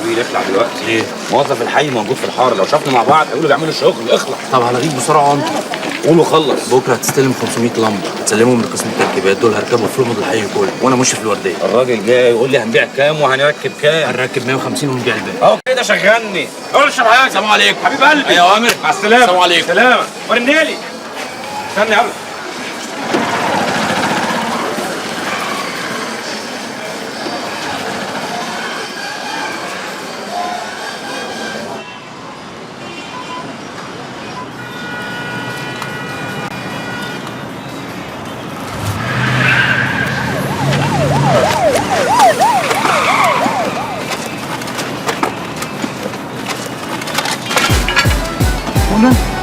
نبيل اخلع دلوقتي. ليه؟ موظف الحي موجود في الحاره، لو شافنا مع بعض هيقولوا بيعملوا شغل. اخلع. طب هلغيك بسرعه وانت قول وخلص. بكره هتستلم 500 لمبه تسلمهم لقسم التركيبات، دول هركبوا في لمض الحي كله وانا ماشي في الورديه. الراجل جاي يقول لي هنبيع كام وهنركب كام. هنركب 150 ونبيع الباقي. اهو كده شغلني. قول اشرب حاجه. السلام عليكم. حبيب قلبي. يا اوامر. مع السلامه. السلام عليكم. سلامه. ورنيلي. استنى يلا. منى